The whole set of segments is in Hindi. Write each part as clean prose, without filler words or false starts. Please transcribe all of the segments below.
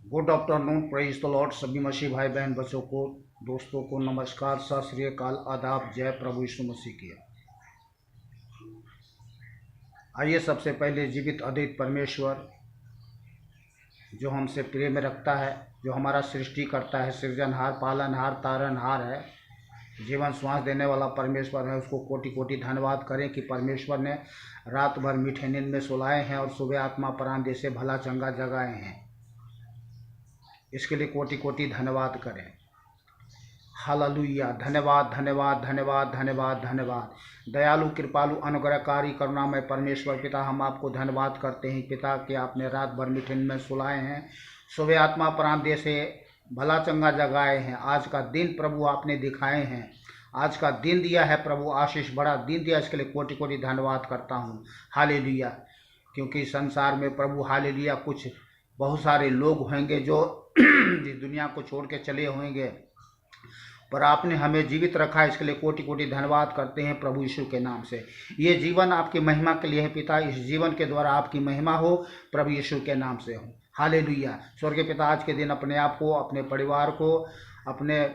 Good afternoon, praise the Lord. सभी मसीह भाई बहन बच्चों को, दोस्तों को नमस्कार, सत श्री अकाल, आदाब, जय प्रभु यीशु मसीह की। आइए सबसे पहले जीवित अद्वैत परमेश्वर जो हमसे प्रेम रखता है, जो हमारा सृष्टि करता है, सृजनहार, पालनहार, तारनहार है, जीवन श्वास देने वाला परमेश्वर है, उसको कोटि कोटि धन्यवाद करें कि परमेश्वर ने रात भर मीठे नींद में सुलाए हैं और सुबह आत्मा प्राण दे से भला चंगा जगाए हैं। इसके लिए कोटि कोटि धन्यवाद करें। हालेलुया। धन्यवाद धन्यवाद धन्यवाद धन्यवाद धन्यवाद। दयालु, कृपालु, अनुग्रहकारी, करुणामय परमेश्वर पिता, हम आपको धन्यवाद करते हैं पिता कि आपने रात भर मीठे नींद में सुलाए हैं, सुबह आत्मा प्राण दे से भला चंगा जगाए हैं। आज का दिन प्रभु आपने दिखाए हैं, आज का दिन दिया है प्रभु, आशीष भरा दिन दिया, इसके लिए कोटि कोटि धन्यवाद करता हूँ। हालेलुया। क्योंकि संसार में प्रभु हालेलुया कुछ बहुत सारे लोग होंगे जो इस दुनिया को छोड़ के चले होंगे, पर आपने हमें जीवित रखा है, इसके लिए कोटि कोटि धन्यवाद करते हैं प्रभु यीशु के नाम से। ये जीवन आपकी महिमा के लिए है पिता, इस जीवन के द्वारा आपकी महिमा हो प्रभु यीशु के नाम से हो। हालेलुया। स्वर्गीय पिता, आज के दिन अपने आप को, अपने परिवार को, अपने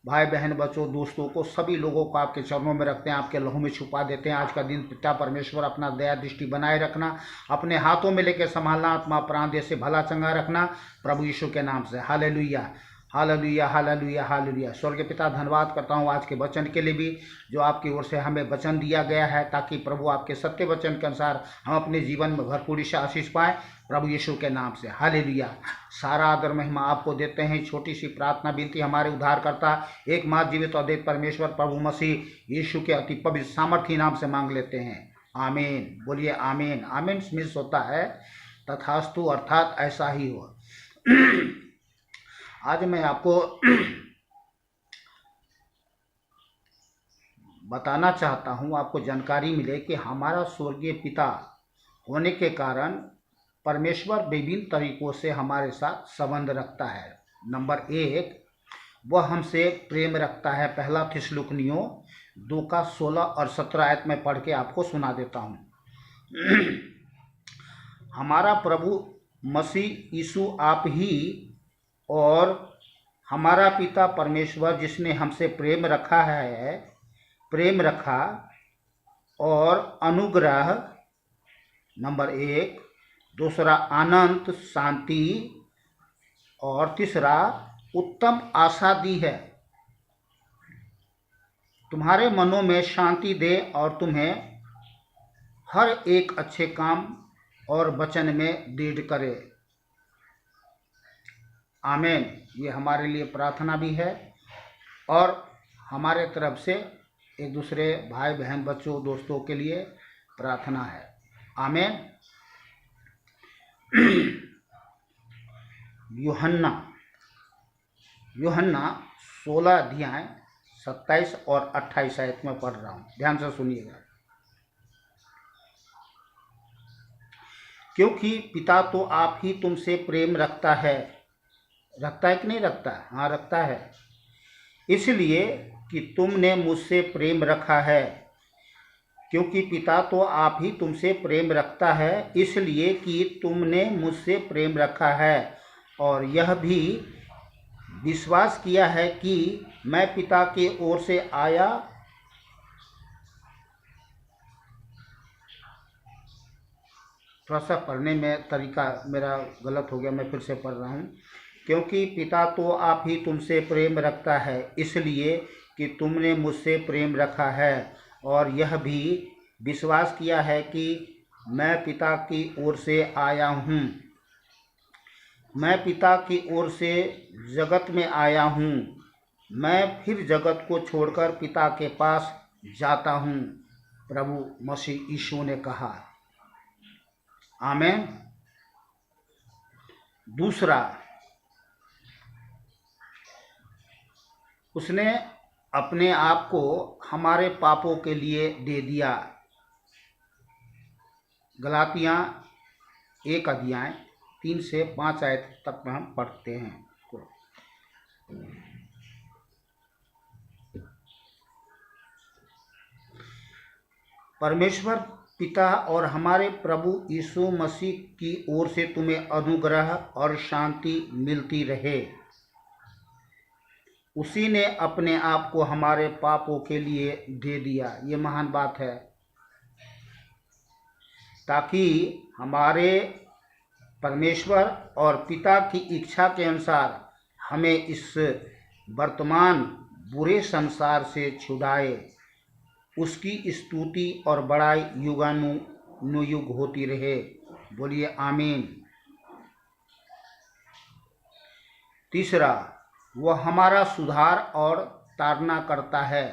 भाई बहन बच्चों दोस्तों को, सभी लोगों को आपके चरणों में रखते हैं, आपके लहू में छुपा देते हैं। आज का दिन पिता परमेश्वर अपना दया दृष्टि बनाए रखना, अपने हाथों में लेकर संभालना, आत्मा प्राण दे से भला चंगा रखना प्रभु यीशु के नाम से। Hallelujah hallelujah hallelujah hallelujah. स्वर्गीय पिता, धन्यवाद करता हूँ आज के वचन के लिए भी, जो आपकी ओर से हमें वचन दिया गया है, ताकि प्रभु आपके सत्य वचन के अनुसार हम अपने जीवन में भरपूरी से आशीष पाएँ प्रभु यीशु के नाम से। हालेलुया। सारा आदर महिमा आपको देते हैं। छोटी सी प्रार्थना विनती हमारे उद्धारकर्ता एकमात्र जीवित और अद्वैत परमेश्वर प्रभु मसीह यीशु के अति पवित्र सामर्थी नाम से मांग लेते हैं, आमीन। बोलिए आमीन। आमीन मिस होता है तथास्तु, अर्थात ऐसा ही हो। आज मैं आपको बताना चाहता हूँ, आपको जानकारी मिले कि हमारा स्वर्गीय पिता होने के कारण परमेश्वर विभिन्न तरीकों से हमारे साथ संबंध रखता है। नंबर 1, वह हमसे प्रेम रखता है। पहला थिस्सलुनीकियों 2:16 और 17 आयत में पढ़ के आपको सुना देता हूँ। हमारा प्रभु मसीह यीशु आप ही और हमारा पिता परमेश्वर जिसने हमसे प्रेम रखा और अनुग्रह, नंबर 1, दूसरा अनंत शांति और तीसरा उत्तम आशा दी है, तुम्हारे मनों में शांति दे और तुम्हें हर एक अच्छे काम और वचन में दृढ़ करे। आमीन। ये हमारे लिए प्रार्थना भी है और हमारे तरफ से एक दूसरे भाई बहन बच्चों दोस्तों के लिए प्रार्थना है। आमीन। यूहन्ना 16 अध्याय 27 और 28 आयत में पढ़ रहा हूँ, ध्यान से सुनिएगा। क्योंकि पिता तो आप ही तुमसे प्रेम रखता है कि नहीं रखता? हाँ, रखता है, इसलिए कि तुमने मुझसे प्रेम रखा है। क्योंकि पिता तो आप ही तुमसे प्रेम रखता है, इसलिए कि तुमने मुझसे प्रेम रखा है और यह भी विश्वास किया है कि मैं पिता की ओर से आया। थोड़ा सा पढ़ने में तरीका मेरा गलत हो गया, मैं फिर से पढ़ रहा हूँ। क्योंकि पिता तो आप ही तुमसे प्रेम रखता है, इसलिए कि तुमने मुझसे प्रेम रखा है और यह भी विश्वास किया है कि मैं पिता की ओर से आया हूँ। मैं पिता की ओर से जगत में आया हूँ, मैं फिर जगत को छोड़कर पिता के पास जाता हूँ, प्रभु मसीह यीशु ने कहा। आमीन। दूसरा, उसने अपने आप को हमारे पापों के लिए दे दिया। गलातियाँ 1 अध्याय 3 से 5 आयत तक में हम पढ़ते हैं। परमेश्वर पिता और हमारे प्रभु यीशु मसीह की ओर से तुम्हें अनुग्रह और शांति मिलती रहे। उसी ने अपने आप को हमारे पापों के लिए दे दिया, ये महान बात है, ताकि हमारे परमेश्वर और पिता की इच्छा के अनुसार हमें इस वर्तमान बुरे संसार से छुड़ाए। उसकी स्तुति और बड़ाई युगानुयुग होती रहे। बोलिए आमीन। तीसरा, वह हमारा सुधार और ताड़ना करता है।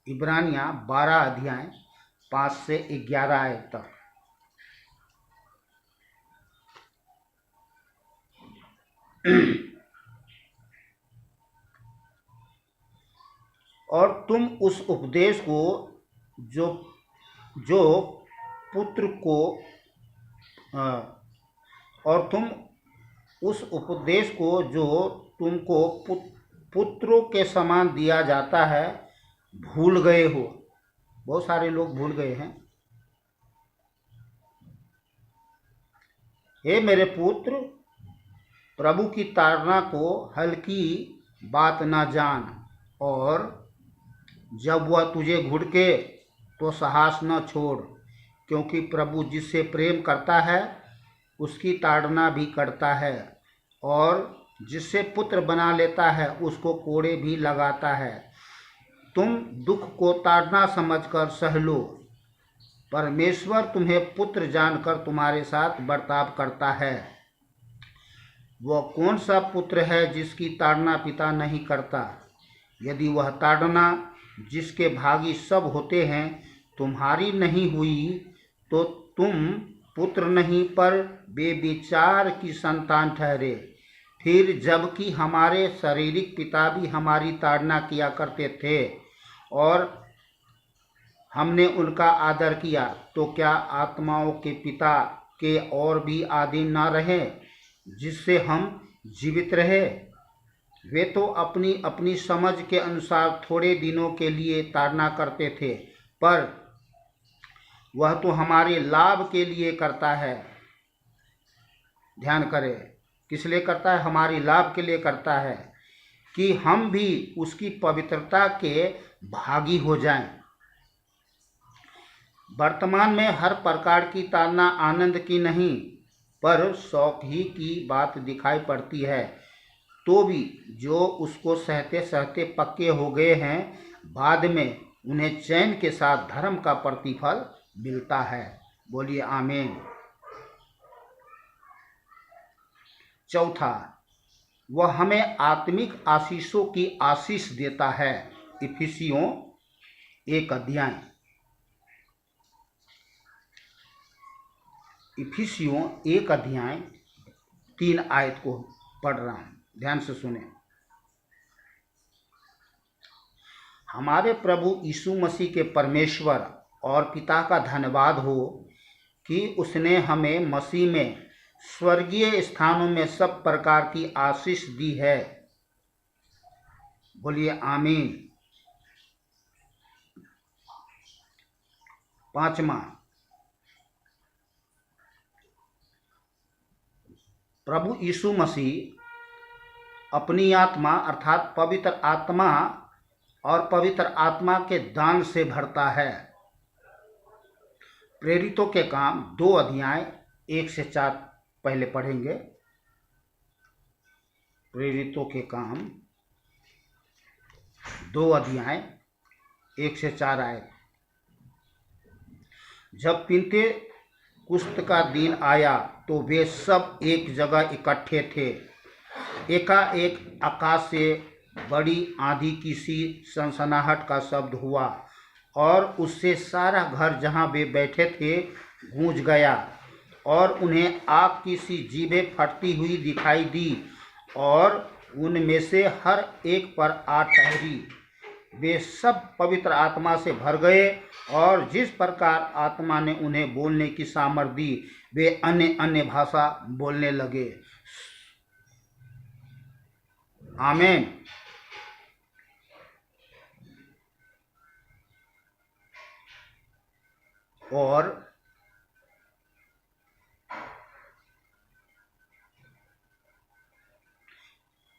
इब्रानियां 12 अध्याय 5 से 11 आयत तक। और तुम उस उपदेश को जो पुत्र को और तुम उस उपदेश को जो तुमको पुत्रों के समान दिया जाता है भूल गए हो। बहुत सारे लोग भूल गए हैं। हे मेरे पुत्र, प्रभु की ताड़ना को हल्की बात ना जान, और जब वह तुझे घुड़के तो साहस न छोड़, क्योंकि प्रभु जिससे प्रेम करता है उसकी ताड़ना भी करता है, और जिससे पुत्र बना लेता है उसको कोड़े भी लगाता है। तुम दुख को ताड़ना समझकर सह लो। परमेश्वर तुम्हें पुत्र जानकर तुम्हारे साथ बर्ताव करता है। वह कौन सा पुत्र है जिसकी ताड़ना पिता नहीं करता? यदि वह ताड़ना जिसके भागी सब होते हैं तुम्हारी नहीं हुई, तो तुम पुत्र नहीं पर बेविचार की संतान ठहरे। फिर जबकि हमारे शारीरिक पिता भी हमारी ताड़ना किया करते थे और हमने उनका आदर किया, तो क्या आत्माओं के पिता के और भी अधीन न रहे, जिससे हम जीवित रहे? वे तो अपनी अपनी समझ के अनुसार थोड़े दिनों के लिए ताड़ना करते थे, पर वह तो हमारे लाभ के लिए करता है। ध्यान करें, किस लिए करता है? हमारे लाभ के लिए करता है, कि हम भी उसकी पवित्रता के भागी हो जाएं। वर्तमान में हर प्रकार की ताड़ना आनंद की नहीं, पर शौक ही की बात दिखाई पड़ती है। तो भी जो उसको सहते सहते पक्के हो गए हैं, बाद में उन्हें चैन के साथ धर्म का प्रतिफल मिलता है। बोलिए आमीन। चौथा, वह हमें आत्मिक आशीषों की आशीष देता है। इफिसियों 1 अध्याय 3 आयत को पढ़ रहा हूं, ध्यान से सुने। हमारे प्रभु यीशु मसीह के परमेश्वर और पिता का धन्यवाद हो कि उसने हमें मसीह में स्वर्गीय स्थानों में सब प्रकार की आशीष दी है। बोलिए आमीन। 5वां, प्रभु यीशु मसीह अपनी आत्मा अर्थात पवित्र आत्मा और पवित्र आत्मा के दान से भरता है। प्रेरितों के काम 2 अध्याय 1 से 4 पहले पढ़ेंगे। प्रेरितों के काम 2 अध्याय 1 से 4 आए। जब पिन्तेकुस्त का दिन आया तो वे सब एक जगह इकट्ठे थे। एकाएक आकाश से बड़ी आंधी की सी सनसनाहट का शब्द हुआ, और उससे सारा घर जहाँ वे बैठे थे गूंज गया, और उन्हें आग की सी जीभें फटती हुई दिखाई दी, और उनमें से हर एक पर आ ठहरी। वे सब पवित्र आत्मा से भर गए, और जिस प्रकार आत्मा ने उन्हें बोलने की सामर्थ दी, वे अन्य अन्य भाषा बोलने लगे। आमीन। और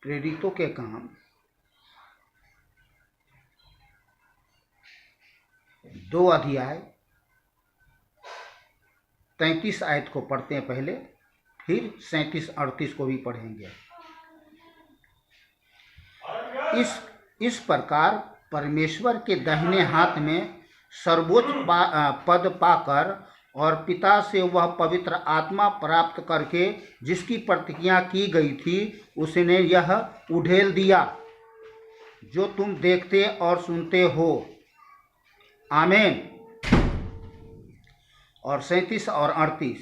प्रेरितों के काम 2 अध्याय 33 आयत को पढ़ते हैं पहले, फिर 37-38 को भी पढ़ेंगे। इस प्रकार परमेश्वर के दाहिने हाथ में सर्वोच्च पद पाकर और पिता से वह पवित्र आत्मा प्राप्त करके जिसकी प्रतिज्ञा की गई थी, उसने यह उड़ेल दिया जो तुम देखते और सुनते हो। आमीन। और 37 और 38,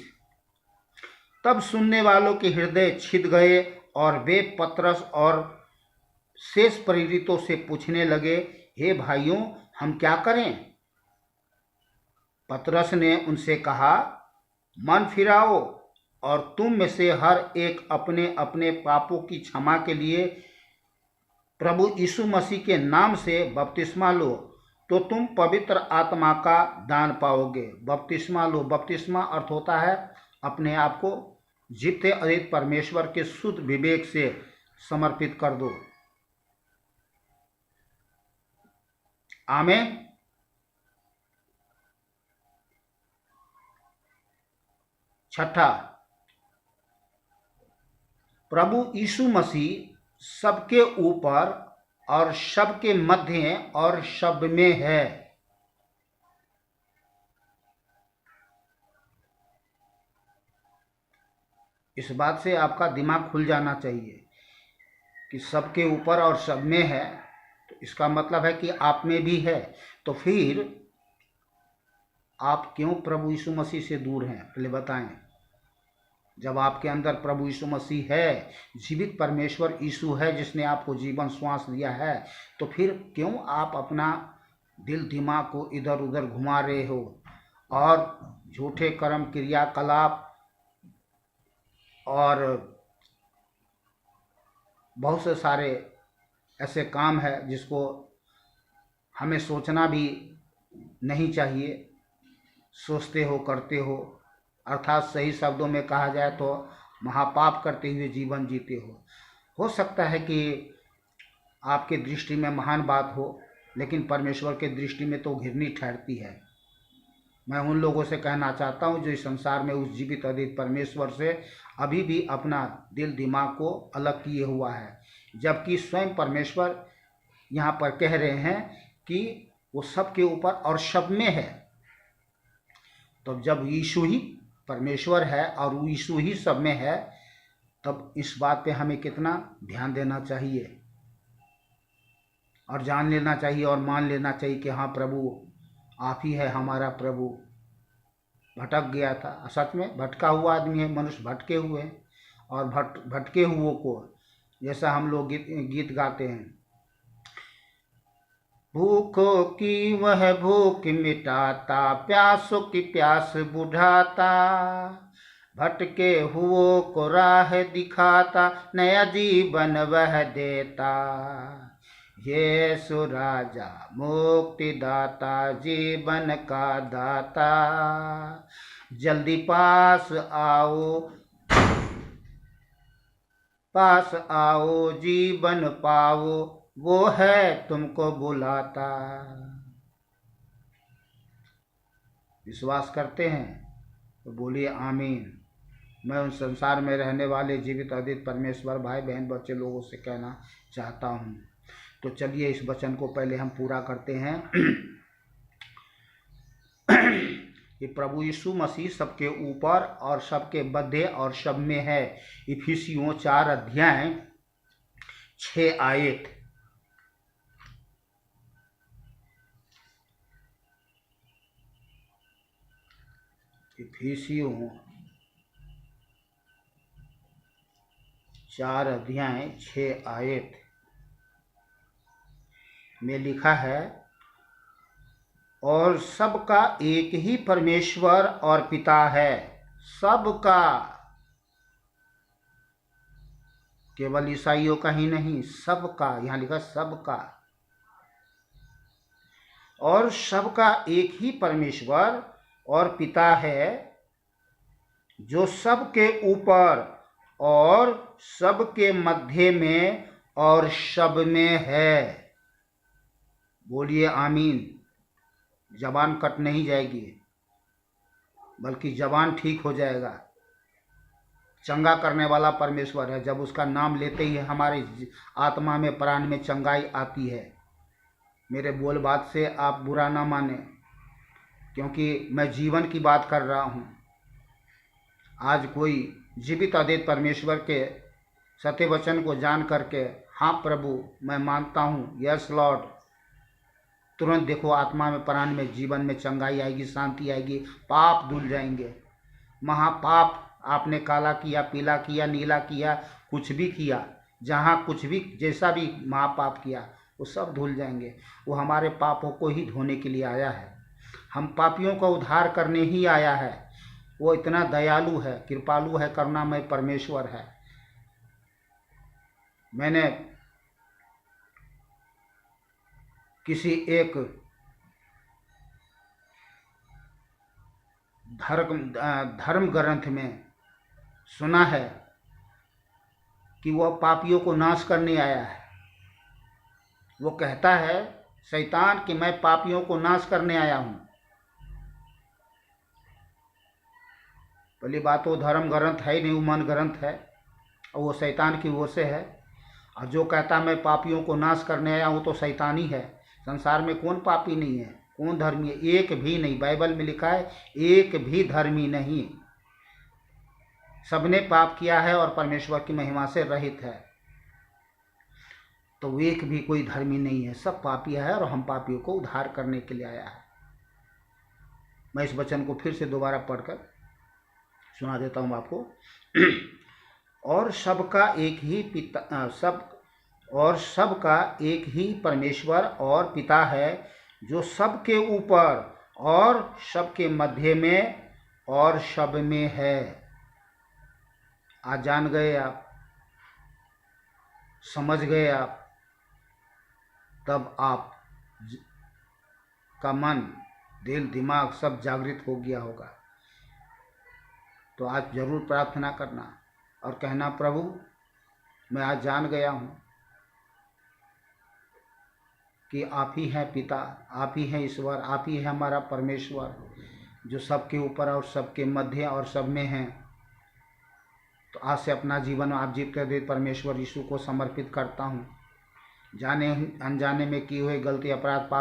तब सुनने वालों के हृदय छिद गए और वे पतरस और शेष प्रेरितों से पूछने लगे, हे भाइयों, हम क्या करें? पतरस ने उनसे कहा, मन फिराओ और तुम में से हर एक अपने अपने पापों की क्षमा के लिए प्रभु यीशु मसीह के नाम से बपतिस्मा लो, तो तुम पवित्र आत्मा का दान पाओगे। बपतिस्मा लो, बपतिस्मा अर्थ होता है अपने आप को जीते अद्वित परमेश्वर के शुद्ध विवेक से समर्पित कर दो। आमीन। छठा, प्रभु यीशु मसीह सबके ऊपर और सबके मध्य और सब में है। इस बात से आपका दिमाग खुल जाना चाहिए कि सबके ऊपर और सब में है, तो इसका मतलब है कि आप में भी है। तो फिर आप क्यों प्रभु यीशु मसीह से दूर हैं? पहले बताएं। जब आपके अंदर प्रभु यीशु मसीह है, जीवित परमेश्वर यीशु है जिसने आपको जीवन श्वास दिया है, तो फिर क्यों आप अपना दिल दिमाग को इधर उधर घुमा रहे हो और झूठे कर्म क्रियाकलाप और बहुत से सारे ऐसे काम है जिसको हमें सोचना भी नहीं चाहिए, सोचते हो, करते हो, अर्थात सही शब्दों में कहा जाए तो महापाप करते हुए जीवन जीते हो सकता है कि आपके दृष्टि में महान बात हो, लेकिन परमेश्वर के दृष्टि में तो घिरनी ठहरती है। मैं उन लोगों से कहना चाहता हूं जो इस संसार में उस जीवित अद्वित परमेश्वर से अभी भी अपना दिल दिमाग को अलग किए हुआ है, जबकि स्वयं परमेश्वर यहाँ पर कह रहे हैं कि वो सबके ऊपर और सब में है। तो जब यीशु ही परमेश्वर है और यीशु ही सब में है, तब इस बात पे हमें कितना ध्यान देना चाहिए और जान लेना चाहिए और मान लेना चाहिए कि हाँ प्रभु आप ही है हमारा प्रभु। भटक गया था, सच में भटका हुआ आदमी है, मनुष्य भटके हुए हैं, और भटके हुओं को जैसा हम लोग गीत गाते हैं, भूखों की वह भूख मिटाता, प्यासों की प्यास बुझाता, भटके हुओं को राह दिखाता, नया जीवन वह देता। यीशु राजा मुक्ति दाता, जीवन का दाता, जल्दी पास आओ, जीवन पाओ, वो है तुमको बुलाता। विश्वास करते हैं तो बोलिए आमीन। मैं उन संसार में रहने वाले जीवित अद्वित परमेश्वर भाई बहन बच्चे लोगों से कहना चाहता हूँ। तो चलिए इस वचन को पहले हम पूरा करते हैं कि प्रभु यीशु मसीह सबके ऊपर और सबके मध्य और सब में है। इफिसियों 4 अध्याय 6 आयत। इफिसियों 4 अध्याय 6 आयत में लिखा है, और सबका एक ही परमेश्वर और पिता है, सबका, केवल ईसाइयों का ही नहीं, सबका, यहां लिखा सबका, और सबका एक ही परमेश्वर और पिता है जो सबके ऊपर और सबके मध्य में और सब में है। बोलिए आमीन। जबान कट नहीं जाएगी, बल्कि जबान ठीक हो जाएगा। चंगा करने वाला परमेश्वर है। जब उसका नाम लेते ही हमारे आत्मा में, प्राण में चंगाई आती है। मेरे बोल बात से आप बुरा ना माने, क्योंकि मैं जीवन की बात कर रहा हूँ। आज कोई जीवित अद्वैत परमेश्वर के सत्य वचन को जान करके, हाँ प्रभु मैं मानता हूँ, यस लॉर्ड, तुरंत देखो आत्मा में, प्राण में, जीवन में चंगाई आएगी, शांति आएगी, पाप धुल जाएंगे। महापाप आपने काला किया, पीला किया, नीला किया, कुछ भी किया, जहाँ कुछ भी जैसा भी महापाप किया वो सब धुल जाएंगे। वो हमारे पापों को ही धोने के लिए आया है। हम पापियों का उद्धार करने ही आया है। वो इतना दयालु है, कृपालु है, करुणामय परमेश्वर है। मैंने किसी एक धर्म ग्रंथ में सुना है कि वह पापियों को नाश करने आया है। वो कहता है शैतान कि मैं पापियों को नाश करने आया हूँ। पहली बात, वो धर्म ग्रंथ है ही नहीं, वो मन ग्रंथ है और वो शैतान की ओर से है। और जो कहता मैं पापियों को नाश करने आया हूँ तो शैतान ही है। संसार में कौन पापी नहीं है, कौन धर्मी है? एक भी नहीं। बाइबल में लिखा है एक भी धर्मी नहीं। सबने पाप किया है और परमेश्वर की महिमा से रहित है। तो एक भी कोई धर्मी नहीं है, सब पापी है और हम पापियों को उद्धार करने के लिए आया है। मैं इस वचन को फिर से दोबारा पढ़कर सुना देता हूँ आपको। और सबका एक ही पिता, सबका एक ही परमेश्वर और पिता है, जो सबके ऊपर और सबके मध्य में और सब में है। आज जान गए आप, समझ गए आप, तब आप का मन, दिल, दिमाग सब जागृत हो गया होगा। तो आज जरूर प्रार्थना करना और कहना, प्रभु मैं आज जान गया हूँ कि आप ही हैं पिता, आप ही हैं ईश्वर, आप ही है हमारा परमेश्वर, जो सबके ऊपर और सबके मध्य और सब में हैं। तो आज से अपना जीवन आप जीते हुए परमेश्वर यीशु को समर्पित करता हूँ। जाने अनजाने में किए हुए गलती, अपराध, पाप